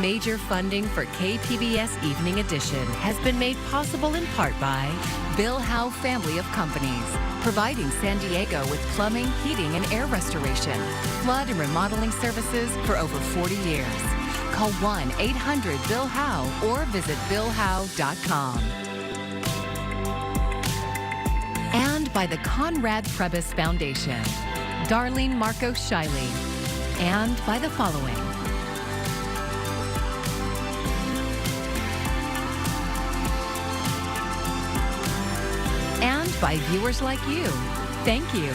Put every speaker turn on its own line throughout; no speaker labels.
Major funding for KPBS Evening Edition has been made possible in part by Bill Howe Family of Companies, providing San Diego with plumbing, heating, and air restoration, flood and remodeling services for over 40 years. Call 1-800-BILL-HOWE or visit billhowe.com. And by the Conrad Prebys Foundation, Darlene Marcos Shiley, and by the following. And by viewers like you. Thank you.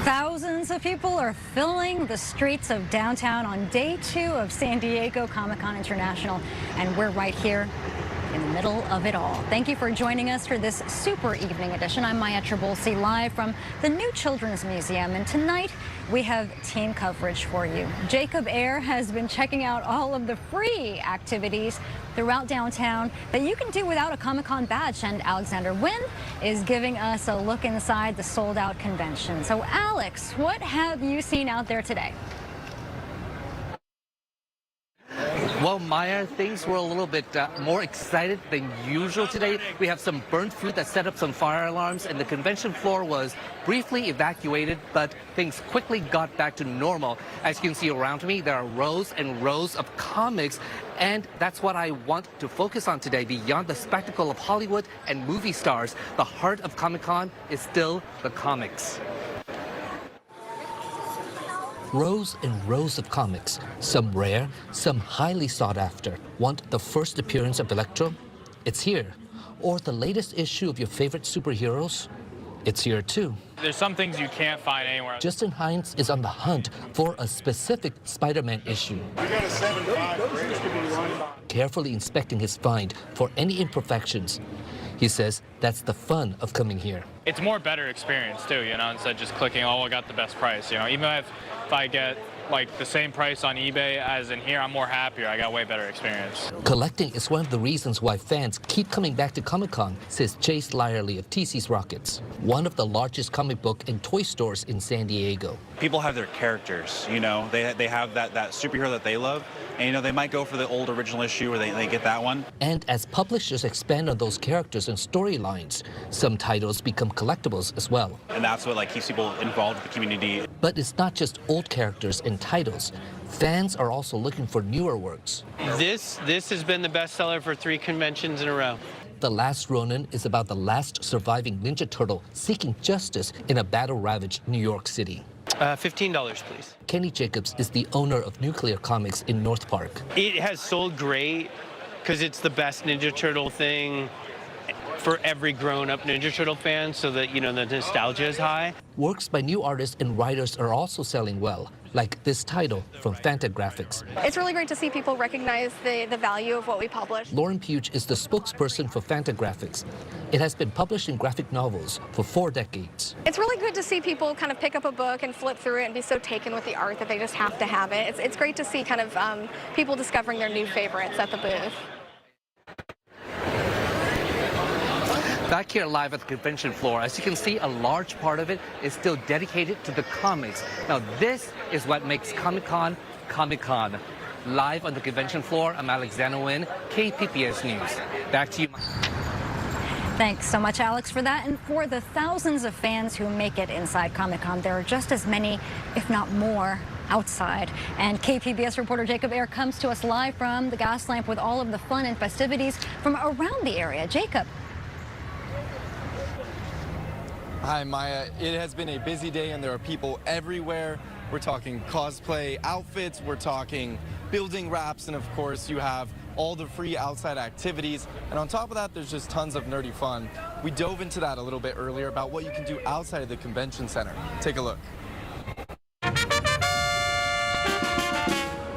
Thousands of people are filling the streets of downtown on day 2 of San Diego Comic-Con International, and we're right here in the middle of it all. Thank you for joining us for this super evening edition. I'm Maya Trabolsi, live from the new Children's Museum, and tonight we have team coverage for you. Jacob Ayer has been checking out all of the free activities throughout downtown that you can do without a Comic-Con badge, and Alexander Wynn is giving us a look inside the sold-out convention. So Alex, what have you seen out there today?
Well, Maya, things were a little bit more excited than usual today. We have some burnt fruit that set up some fire alarms, and the convention floor was briefly evacuated, but things quickly got back to normal. As you can see around me, there are rows and rows of comics, and that's what I want to focus on today. Beyond the spectacle of Hollywood and movie stars, the heart of Comic-Con is still the comics. Rows and rows of comics, some rare, some highly sought after. Want the first appearance of Electro? It's here. Or the latest issue of your favorite superheroes? It's here too.
There's some things you can't find anywhere.
Justin Hines is on the hunt for a specific Spider-Man issue.
We got a 7.5.
Carefully inspecting his find for any imperfections. He says that's the fun of coming here.
It's more better experience too, you know, instead of just clicking, oh, I got the best price, you know. Even if I get like the same price on eBay as in here, I'm more happier. I got way better experience.
Collecting is one of the reasons why fans keep coming back to Comic-Con, says Chase Lyerly of TC's Rockets, one of the largest comic book and toy stores in San Diego.
People have their characters, you know, they have that superhero that they love, and you know, they might go for the old original issue where they get that one.
And as publishers expand on those characters and storylines, some titles become collectibles as well.
And that's what keeps people involved with the community.
But it's not just old characters and titles. Fans are also looking for newer works.
This has been the bestseller for 3 conventions in a row.
The Last Ronin is about the last surviving Ninja Turtle seeking justice in a battle-ravaged New York City.
$15, please.
Kenny Jacobs is the owner of Nuclear Comics in North Park.
It has sold great because it's the best Ninja Turtle thing for every grown-up Ninja Turtle fan, so that, you know, the nostalgia is high.
Works by new artists and writers are also selling well, like this title from Fantagraphics.
It's really great to see people recognize the value of what we publish.
Lauren Puge is the spokesperson for Fantagraphics. It has been publishing graphic novels for 4 decades.
It's really good to see people kind of pick up a book and flip through it and be so taken with the art that they just have to have it. It's great to see kind of people discovering their new favorites at the booth.
Back here live at the convention floor, as you can see, a large part of it is still dedicated to the comics. Now, this is what makes Comic-Con Comic-Con. Live on the convention floor, I'm Alexander Wynn, KPBS News. Back to you.
Thanks so much, Alex, for that. And for the thousands of fans who make it inside Comic-Con, there are just as many, if not more, outside. And KPBS reporter Jacob Ayer comes to us live from the Gaslamp with all of the fun and festivities from around the area. Jacob.
Hi, Maya. It has been a busy day and there are people everywhere. We're talking cosplay outfits, we're talking building wraps, and of course you have all the free outside activities. And on top of that, there's just tons of nerdy fun. We dove into that a little bit earlier about what you can do outside of the convention center. Take a look.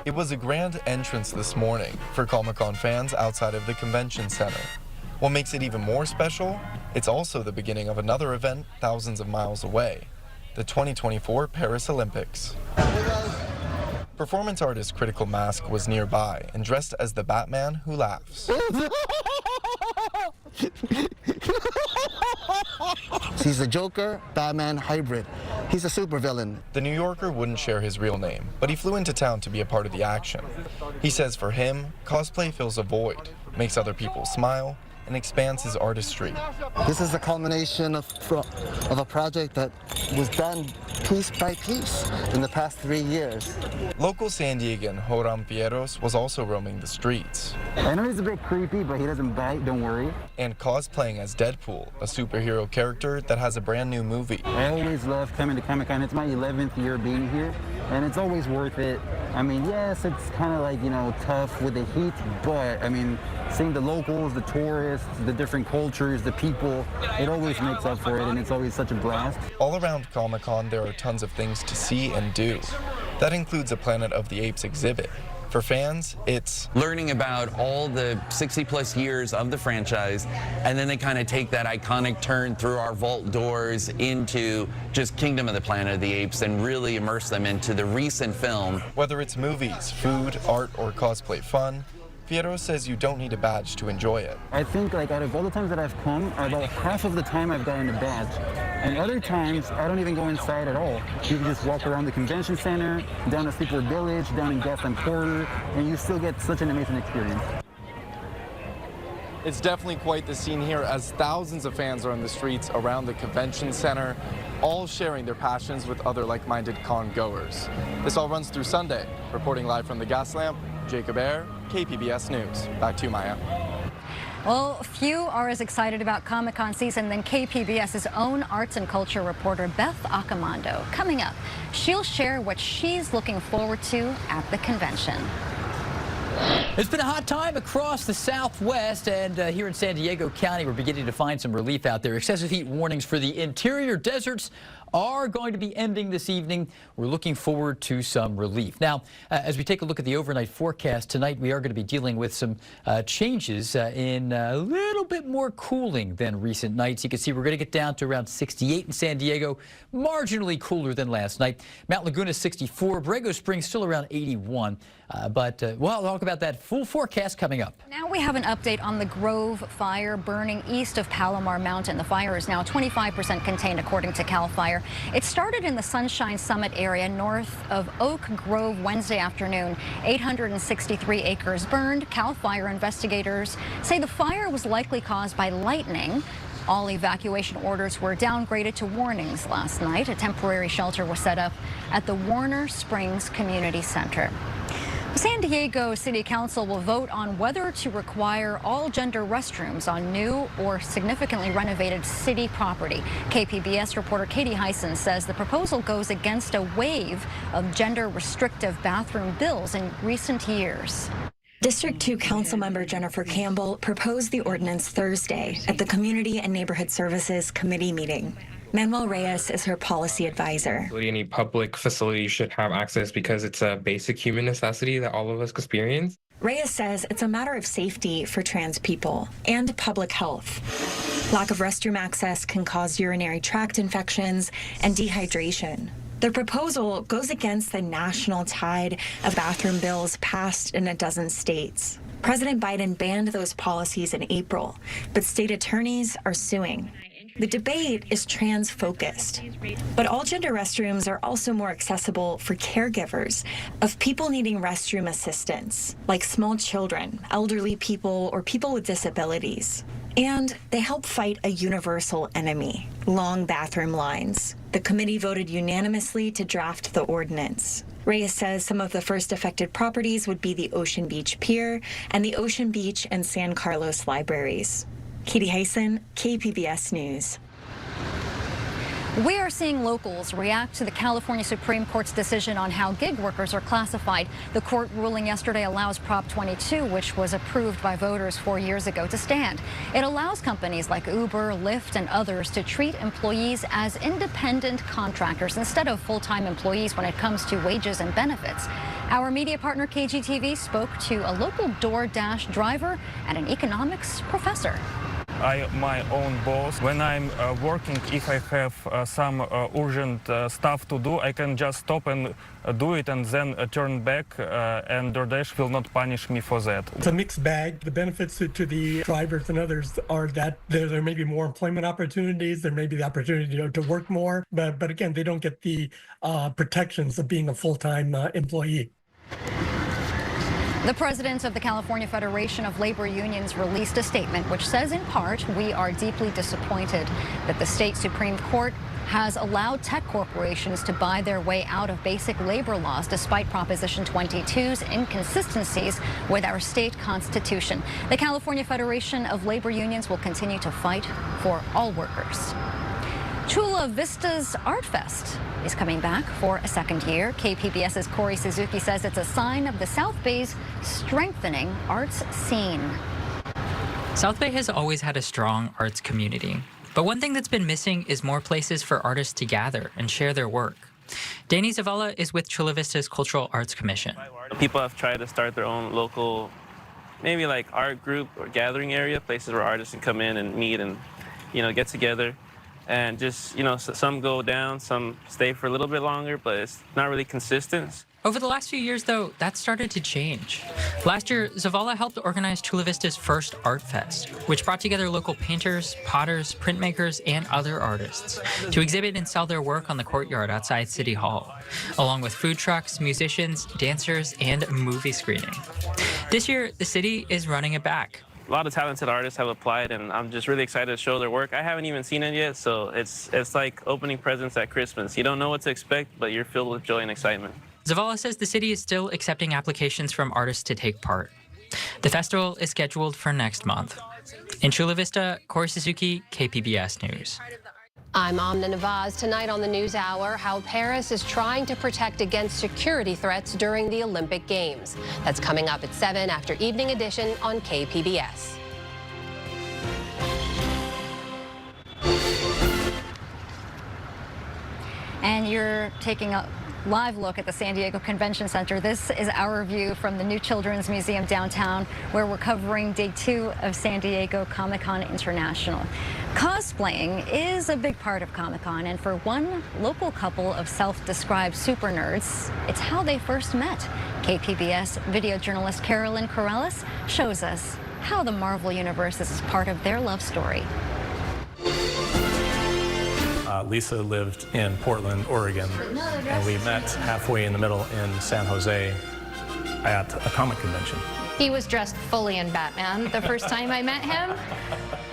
It was a grand entrance this morning for Comic-Con fans outside of the convention center. What makes it even more special? It's also the beginning of another event thousands of miles away, the 2024 Paris Olympics. Performance artist Critical Mask was nearby and dressed as the Batman who laughs.
He's a Joker, Batman hybrid. He's a supervillain.
The New Yorker wouldn't share his real name, but he flew into town to be a part of the action. He says for him, cosplay fills a void, makes other people smile, and expands his artistry.
This is a culmination of a project that was done piece by piece in the past 3 years.
Local San Diegan Joram Fierros was also roaming the streets.
I know he's a bit creepy, but he doesn't bite, don't worry.
And cosplaying as Deadpool, a superhero character that has a brand new movie.
I always love coming to Comic-Con. It's my 11th year being here, and it's always worth it. I mean, yes, it's kind of like, you know, tough with the heat, but I mean, seeing the locals, the tourists, the different cultures, the people, it always makes up for it, and it's always such a blast.
All around Comic-Con, there are tons of things to see and do. That includes a Planet of the Apes exhibit. For fans, it's
learning about all the 60-plus years of the franchise, and then they kind of take that iconic turn through our vault doors into just Kingdom of the Planet of the Apes and really immerse them into the recent film.
Whether it's movies, food, art, or cosplay fun, Fierro says you don't need a badge to enjoy it.
I think like out of all the times that I've come, about half of the time I've gotten a badge. And other times, I don't even go inside at all. You can just walk around the convention center, down to Sleepaway Village, down in Gaslamp Quarter, and you still get such an amazing experience.
It's definitely quite the scene here as thousands of fans are on the streets around the convention center, all sharing their passions with other like-minded con goers. This all runs through Sunday. Reporting live from the Gaslamp, Jacob Ayer, KPBS News. Back to you, Maya.
Well, few are as excited about Comic-Con season than KPBS's own arts and culture reporter, Beth Accomando. Coming up, she'll share what she's looking forward to at the convention.
It's been a hot time across the Southwest, and here in San Diego County, we're beginning to find some relief out there. Excessive heat warnings for the interior deserts are going to be ending this evening. We're looking forward to some relief. Now, as we take a look at the overnight forecast tonight, we are going to be dealing with some changes in a little bit more cooling than recent nights. You can see we're going to get down to around 68 in San Diego, marginally cooler than last night. Mount Laguna 64, Borrego Springs still around 81. But we'll talk about that full forecast coming up.
Now we have an update on the Grove fire burning east of Palomar Mountain. The fire is now 25% contained, according to CAL FIRE. It started in the Sunshine Summit area north of Oak Grove Wednesday afternoon. 863 acres burned. CAL FIRE investigators say the fire was likely caused by lightning. All evacuation orders were downgraded to warnings last night. A temporary shelter was set up at the Warner Springs Community Center. San Diego City Council will vote on whether to require all-gender restrooms on new or significantly renovated city property. KPBS reporter Katie Hyson says the proposal goes against a wave of gender-restrictive bathroom bills in recent years.
District 2 Councilmember Jennifer Campbell proposed the ordinance Thursday at the Community and Neighborhood Services Committee meeting. Manuel Reyes is her policy advisor.
Any public facility should have access because it's a basic human necessity that all of us experience.
Reyes says it's a matter of safety for trans people and public health. Lack of restroom access can cause urinary tract infections and dehydration. The proposal goes against the national tide of bathroom bills passed in a dozen states. President Biden banned those policies in April, but state attorneys are suing. The debate is trans-focused, but all-gender restrooms are also more accessible for caregivers of people needing restroom assistance, like small children, elderly people, or people with disabilities. And they help fight a universal enemy, long bathroom lines. The committee voted unanimously to draft the ordinance. Reyes says some of the first affected properties would be the Ocean Beach Pier and the Ocean Beach and San Carlos libraries. Katie Hyson, KPBS News.
We are seeing locals react to the California Supreme Court's decision on how gig workers are classified. The court ruling yesterday allows Prop 22, which was approved by voters 4 years ago, to stand. It allows companies like Uber, Lyft, and others to treat employees as independent contractors instead of full-time employees when it comes to wages and benefits. Our media partner KGTV spoke to a local DoorDash driver and an economics professor.
I'm my own boss. When I'm working, if I have some urgent stuff to do, I can just stop and do it and then turn back, and DoorDash will not punish me for that.
It's a mixed bag. The benefits to the drivers and others are that there may be more employment opportunities, there may be the opportunity to work more, but again, they don't get the protections of being a full-time employee.
The president of the California Federation of Labor Unions released a statement which says, in part, we are deeply disappointed that the state Supreme Court has allowed tech corporations to buy their way out of basic labor laws despite Proposition 22's inconsistencies with our state constitution. The California Federation of Labor Unions will continue to fight for all workers. Chula Vista's Art Fest is coming back for a second year. KPBS's Corey Suzuki says it's a sign of the South Bay's strengthening arts scene.
South Bay has always had a strong arts community, but one thing that's been missing is more places for artists to gather and share their work. Danny Zavala is with Chula Vista's Cultural Arts Commission.
People have tried to start their own local, maybe like art group or gathering area, places where artists can come in and meet and, get together. And just, some go down, some stay for a little bit longer, but it's not really consistent.
Over the last few years, though, that started to change. Last year, Zavala helped organize Chula Vista's first Art Fest, which brought together local painters, potters, printmakers, and other artists to exhibit and sell their work on the courtyard outside City Hall, along with food trucks, musicians, dancers, and a movie screening. This year, the city is running it back.
A lot of talented artists have applied, and I'm just really excited to show their work. I haven't even seen it yet, so it's like opening presents at Christmas. You don't know what to expect, but you're filled with joy and excitement.
Zavala says the city is still accepting applications from artists to take part. The festival is scheduled for next month. In Chula Vista, Corey Suzuki, KPBS News.
I'm Amna Nawaz. Tonight on the News Hour, how Paris is trying to protect against security threats during the Olympic Games. That's coming up at 7 after Evening Edition on KPBS.
And you're taking a live look at the San Diego Convention Center. This is our view from the new Children's Museum downtown, where we're covering day 2 of San Diego Comic-Con International. Cosplaying is a big part of Comic-Con, and for one local couple of self-described super nerds, it's how they first met. KPBS video journalist Carolyn Corrales shows us how the Marvel Universe is part of their love story.
Lisa lived in Portland, Oregon, and we met halfway in the middle in San Jose at a comic convention.
He was dressed fully in Batman the first time I met him.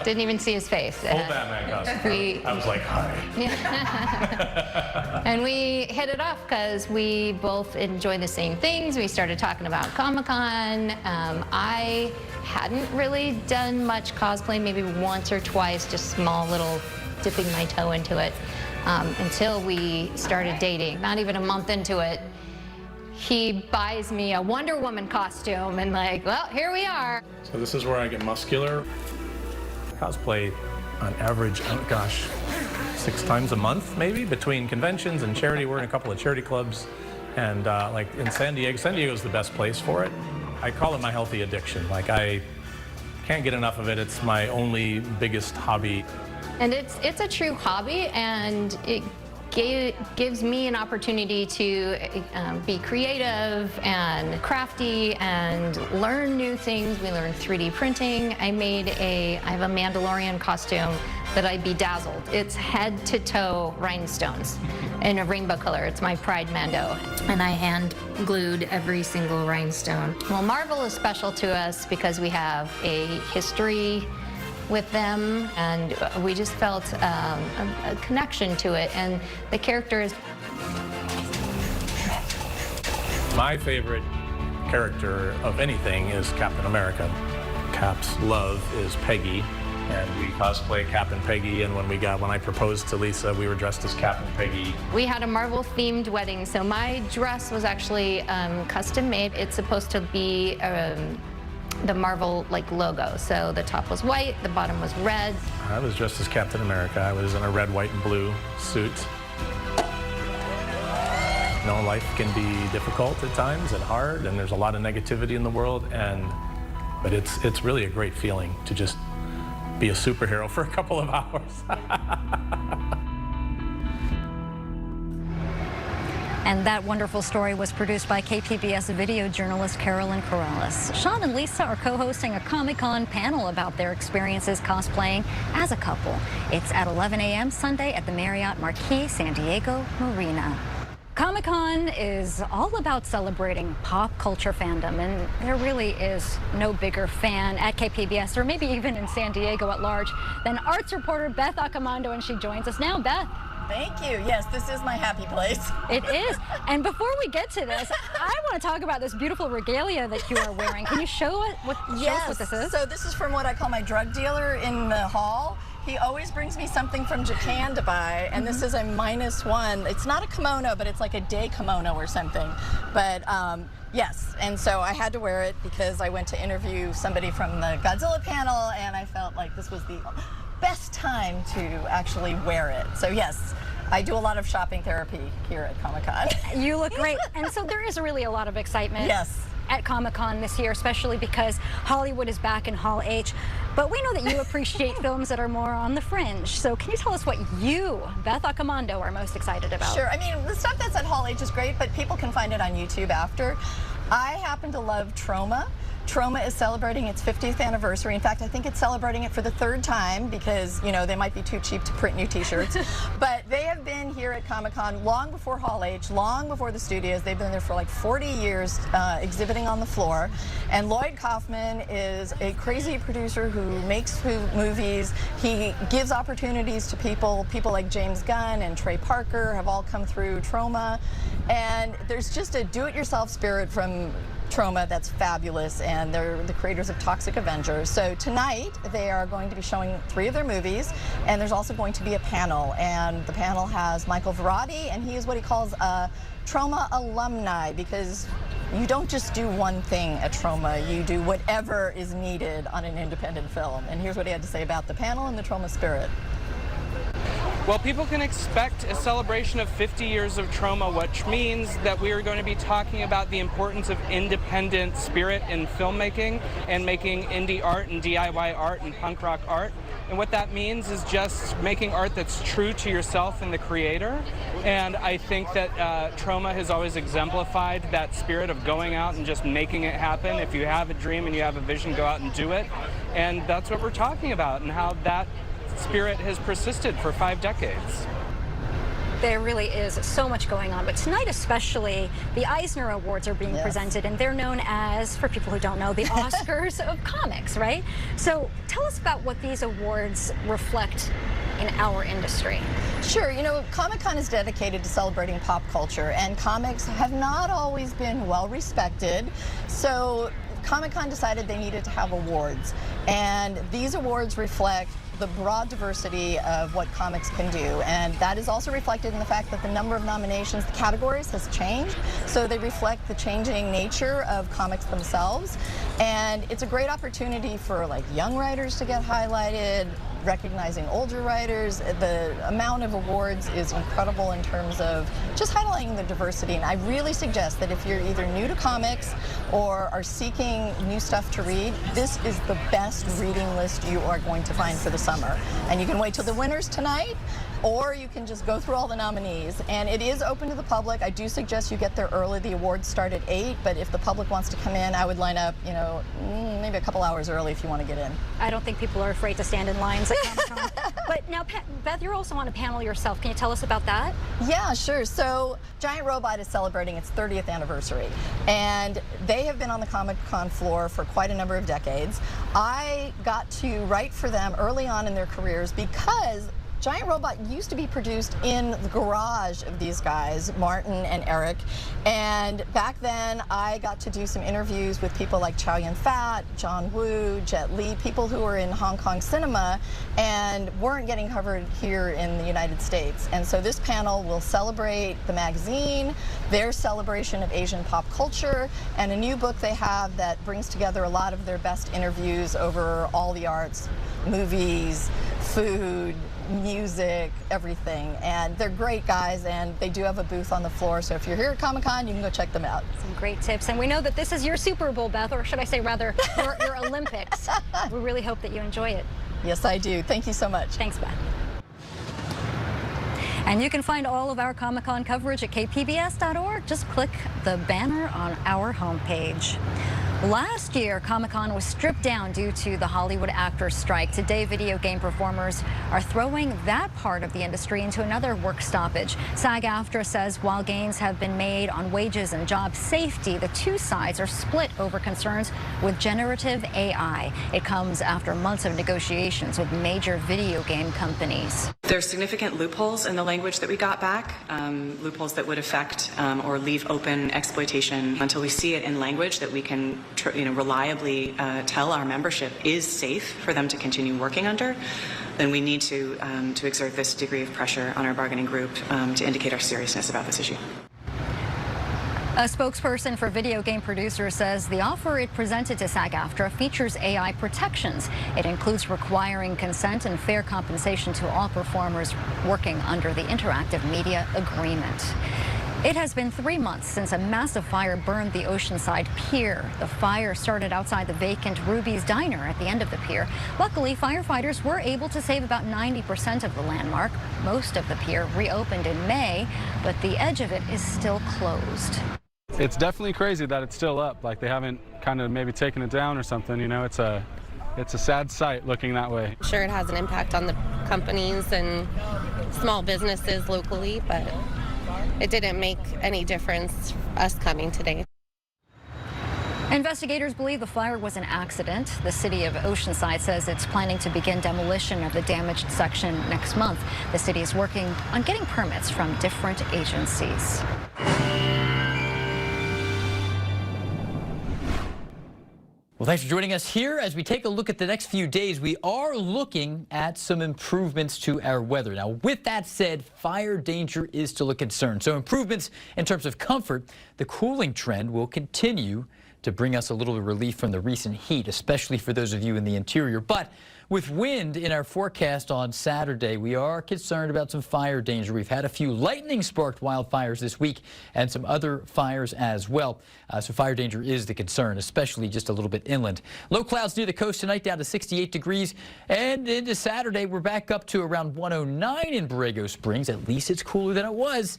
Didn't even see his face.
Full Batman costume. I was like, hi.
And we hit it off because we both enjoy the same things. We started talking about Comic-Con. I hadn't really done much cosplay, maybe once or twice, just small little dipping my toe into it, until we started dating. Not even a month into it, he buys me a Wonder Woman costume and well, here we are.
So this is where I get muscular. Cosplay on average, oh gosh, 6 times a month maybe, between conventions and charity. We're in a couple of charity clubs, and like in San Diego's the best place for it. I call it my healthy addiction. I can't get enough of it. It's my only biggest hobby.
And it's a true hobby, and it gives me an opportunity to be creative and crafty and learn new things. We learned 3D printing. I have a Mandalorian costume that I bedazzled. It's head to toe rhinestones in a rainbow color. It's my Pride Mando. And I hand glued every single rhinestone. Well, Marvel is special to us because we have a history with them, and we just felt a connection to it, and the characters.
My favorite character of anything is Captain America. Cap's love is Peggy, and we cosplay Captain Peggy, and when I proposed to Lisa, we were dressed as Captain Peggy.
We had a Marvel-themed wedding, so my dress was actually custom made. It's supposed to be the Marvel logo. So the top was white, the bottom was red.
I was dressed as Captain America. I was in a red, white, and blue suit. Life can be difficult at times and hard, and there's a lot of negativity in the world, but it's really a great feeling to just be a superhero for a couple of hours.
And that wonderful story was produced by KPBS video journalist Carolyn Corrales. Sean and Lisa are co-hosting a Comic-Con panel about their experiences cosplaying as a couple. It's at 11 a.m. Sunday at the Marriott Marquis San Diego Marina. Comic-Con is all about celebrating pop culture fandom, and there really is no bigger fan at KPBS, or maybe even in San Diego at large, than arts reporter Beth Accomando, and she joins us now. Beth.
Thank you. Yes, this is my happy place.
It is. And before we get to this, I want to talk about this beautiful regalia that you are wearing. Can you show us what this is?
So this is from what I call my drug dealer in the hall. He always brings me something from Japan to buy, and this is a -1. It's not a kimono, but it's like a day kimono or something. But yes, and so I had to wear it because I went to interview somebody from the Godzilla panel, and I felt like this was the best time to actually wear it. So yes, I do a lot of shopping therapy here at Comic-Con.
You look great. And so there is really a lot of excitement.
Yes.
At Comic-Con this year, especially because Hollywood is back in Hall H. But we know that you appreciate films that are more on the fringe. So can you tell us what you, Beth Accomando, are most excited about?
Sure. I mean, the stuff that's at Hall H is great, but people can find it on YouTube after. I happen to love Troma. Troma is celebrating its 50th anniversary. In fact, I think it's celebrating it for the 3rd time because, you know, they might be too cheap to print new t-shirts. But they have been here at Comic-Con long before Hall H, long before the studios. They've been there for like 40 years exhibiting on the floor. And Lloyd Kaufman is a crazy producer who makes movies. He gives opportunities to people. People like James Gunn and Trey Parker have all come through Troma. And there's just a do-it-yourself spirit from Troma that's fabulous, and they're the creators of Toxic Avengers. So tonight they are going to be showing 3 of their movies, and there's also going to be a panel, and the panel has Michael Verratti, and he is what he calls a Troma alumni, because you don't just do one thing at Troma, you do whatever is needed on an independent film. And here's what he had to say about the panel and the Troma spirit.
Well, people can expect a celebration of 50 years of Troma, which means that we are going to be talking about the importance of independent spirit in filmmaking and making indie art and DIY art and punk rock art. And what that means is just making art that's true to yourself and the creator. And I think that Troma has always exemplified that spirit of going out and just making it happen. If you have a dream and you have a vision, go out and do it. And that's what we're talking about, and how that spirit has persisted for 5 decades.
There really is so much going on, but tonight especially, the Eisner Awards are being presented, and they're known as, for people who don't know, the Oscars of comics, right? So tell us about what these awards reflect in our industry.
Sure, you know, Comic-Con is dedicated to celebrating pop culture, and comics have not always been well respected. So Comic-Con decided they needed to have awards, and these awards reflect the broad diversity of what comics can do, and that is also reflected in the fact that the number of nominations, the categories, has changed, so they reflect the changing nature of comics themselves. And it's a great opportunity for like young writers to get highlighted, recognizing older writers. The amount of awards is incredible in terms of just highlighting the diversity, and I really suggest that if you're either new to comics or are seeking new stuff to read, this is the best reading list you are going to find for the summer. And you can wait till the winners tonight, or you can just go through all the nominees. And it is open to the public. I do suggest you get there early. The awards start at 8, but if the public wants to come in, I would line up, you know, maybe a couple hours early if you want to get in.
I don't think people are afraid to stand in lines at Comic-Con. But now, Beth, you're also on a panel yourself. Can you tell us about that?
Yeah, sure. So Giant Robot is celebrating its 30th anniversary, and they have been on the Comic-Con floor for quite a number of decades. I got to write for them early on in their careers because Giant Robot used to be produced in the garage of these guys, Martin and Eric, and back then I got to do some interviews with people like Chow Yun-fat, John Woo, Jet Li, people who were in Hong Kong cinema and weren't getting covered here in the United States. And so this panel will celebrate the magazine, their celebration of Asian pop culture, and a new book they have that brings together a lot of their best interviews over all the arts, movies, food, music, everything. And they're great guys, and they do have a booth on the floor, so if you're here at Comic-Con, you can go check them out.
Some great tips. And we know that this is your Super Bowl, Beth, or should I say rather, your Olympics. We really hope that you enjoy it.
Yes, I do. Thank you so much.
Thanks, Beth. And you can find all of our Comic-Con coverage at kpbs.org. Just click the banner on our homepage. Last year, Comic-Con was stripped down due to the Hollywood actors' strike. Today, video game performers are throwing that part of the industry into another work stoppage. SAG-AFTRA says while gains have been made on wages and job safety, the two sides are split over concerns with generative AI. It comes after months of negotiations with major video game companies.
There's significant loopholes in the language that we got back, loopholes that would affect or leave open exploitation until we see it in language that we can reliably tell our membership is safe for them to continue working under. Then we need to exert this degree of pressure on our bargaining group to indicate our seriousness about this issue.
A spokesperson for video game producers says the offer it presented to SAG-AFTRA features AI protections. It includes requiring consent and fair compensation to all performers working under the Interactive Media Agreement. It has been 3 months since a massive fire burned the Oceanside pier. The fire started outside the vacant Ruby's Diner at the end of the pier. Luckily, firefighters were able to save about 90% of the landmark. Most of the pier reopened in May, but the edge of it is still closed.
It's definitely crazy that it's still up, like they haven't kind of maybe taken it down or something, you know. It's a sad sight looking that way.
Sure, it has an impact on the companies and small businesses locally, but it didn't make any difference us coming today.
Investigators believe the fire was an accident. The city of Oceanside says it's planning to begin demolition of the damaged section next month. The city is working on getting permits from different agencies.
Well, thanks for joining us here. As we take a look at the next few days, we are looking at some improvements to our weather. Now, with that said, fire danger is still a concern. So improvements in terms of comfort, the cooling trend will continue to bring us a little relief from the recent heat, especially for those of you in the interior. But with wind in our forecast on Saturday, we are concerned about some fire danger. We've had a few lightning-sparked wildfires this week and some other fires as well. So fire danger is the concern, especially just a little bit inland. Low clouds near the coast tonight, down to 68 degrees. And into Saturday, we're back up to around 109 in Borrego Springs. At least it's cooler than it was.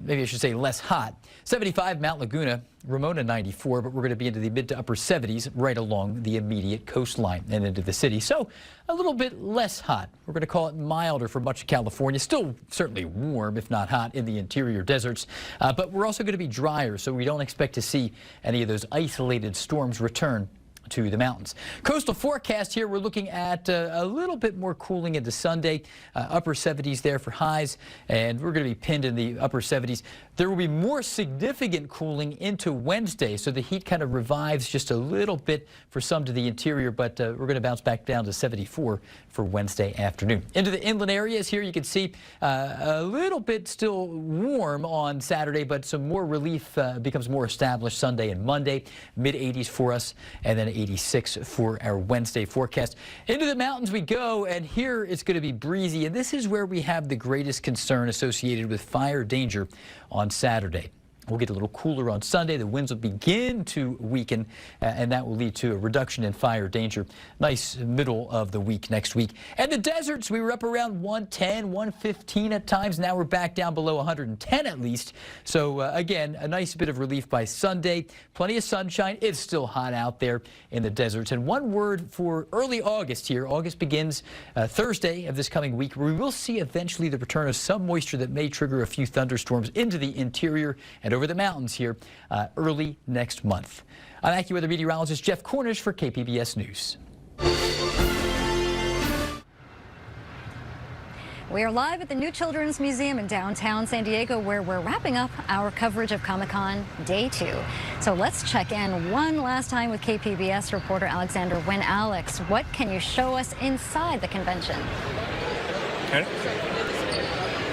Maybe I should say less hot. 75 Mount Laguna. Ramona 94, but we're going to be into the mid to upper 70s right along the immediate coastline and into the city. So a little bit less hot. We're going to call it milder for much of California. Still certainly warm, if not hot, in the interior deserts. But we're also going to be drier, so we don't expect to see any of those isolated storms return to the mountains. Coastal forecast here, we're looking at a little bit more cooling into Sunday, upper 70s there for highs, and we're going to be pinned in the upper 70s. There will be more significant cooling into Wednesday, so the heat kind of revives just a little bit for some to the interior, but we're going to bounce back down to 74 for Wednesday afternoon. Into the inland areas here, you can see a little bit still warm on Saturday, but some more relief becomes more established Sunday and Monday. Mid-80s for us, and then 86 for our Wednesday forecast. Into the mountains we go, and here it's going to be breezy, and this is where we have the greatest concern associated with fire danger on Saturday. We'll get a little cooler on Sunday. The winds will begin to weaken, and that will lead to a reduction in fire danger. Nice middle of the week next week. And the deserts, we were up around 110, 115 at times. Now we're back down below 110 at least. So again, a nice bit of relief by Sunday. Plenty of sunshine. It's still hot out there in the deserts. And one word for early August here. August begins Thursday of this coming week. We will see eventually the return of some moisture that may trigger a few thunderstorms into the interior and over the mountains here early next month. I'm AccuWeather meteorologist Jeff Cornish for KPBS News.
We are live at the New Children's Museum in downtown San Diego, where we're wrapping up our coverage of Comic-Con Day 2. So let's check in one last time with KPBS reporter Alexander Wynn. Alex, what can you show us inside the convention?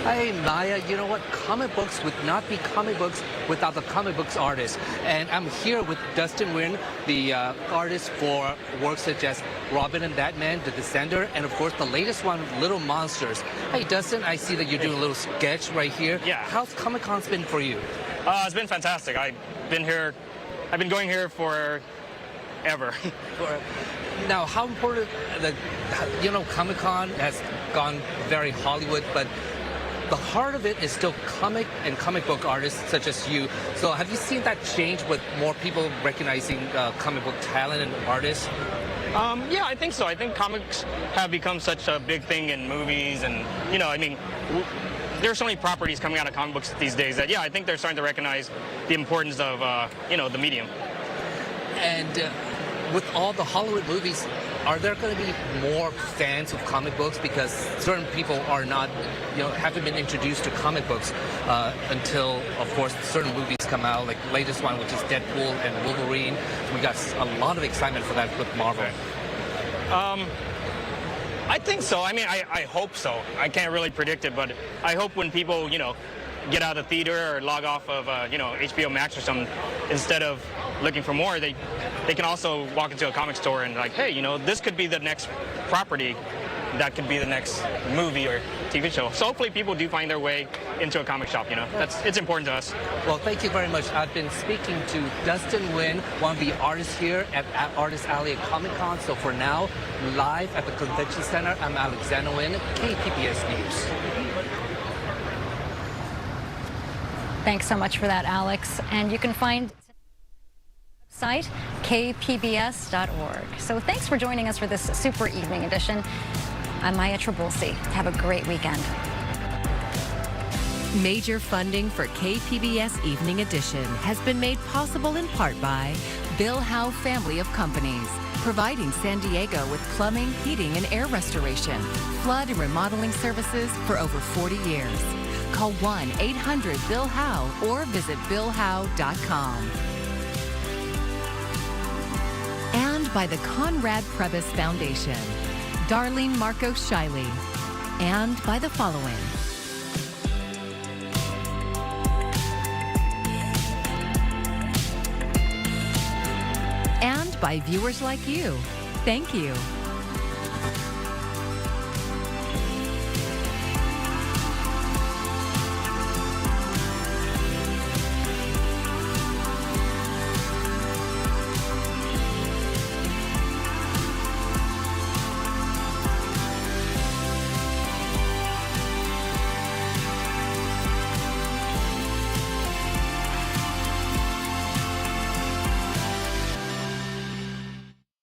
Hey, Maya, you know what? Comic books would not be comic books without the comic books artist. And I'm here with Dustin Wynn, the artist for works such as Robin and Batman, The Descender, and of course the latest one, Little Monsters. Hey, Dustin, I see that you're doing a little sketch right here.
Yeah.
How's Comic-Con's been for you?
It's been fantastic. I've been going here for ever.
Now, how important, Comic-Con has gone very Hollywood, but the heart of it is still comic and comic book artists such as you. So have you seen that change with more people recognizing comic book talent and artists?
Yeah, I think so. I think comics have become such a big thing in movies, and there's so many properties coming out of comic books these days that, yeah, I think they're starting to recognize the importance of, the medium.
And with all the Hollywood movies, are there going to be more fans of comic books? Because certain people are not, haven't been introduced to comic books until, of course, certain movies come out, like the latest one, which is Deadpool and Wolverine. We got a lot of excitement for that with Marvel.
I think so. I hope so. I can't really predict it, but I hope when people, get out of the theater or log off of, HBO Max or something, instead of looking for more, they can also walk into a comic store and like, hey, this could be the next property, that could be the next movie or TV show. So hopefully people do find their way into a comic shop, it's important to us.
Well, thank you very much. I've been speaking to Dustin Nguyen, one of the artists here at Artist Alley at Comic-Con. So for now, live at the Convention Center, I'm Alexander Nguyen, KPBS News.
Thanks so much for that, Alex. And you can find site kpbs.org. So thanks for joining us for this super evening edition. I'm Maya Trabulsi. Have a great weekend.
Major funding for KPBS Evening Edition has been made possible in part by Bill Howe Family of Companies, providing San Diego with plumbing, heating, and air restoration, flood and remodeling services for over 40 years. Call 1-800-BILL-HOWE or visit BillHowe.com. And by the Conrad Prebys Foundation, Darlene Marcos Shiley, and by the following. And by viewers like you. Thank you.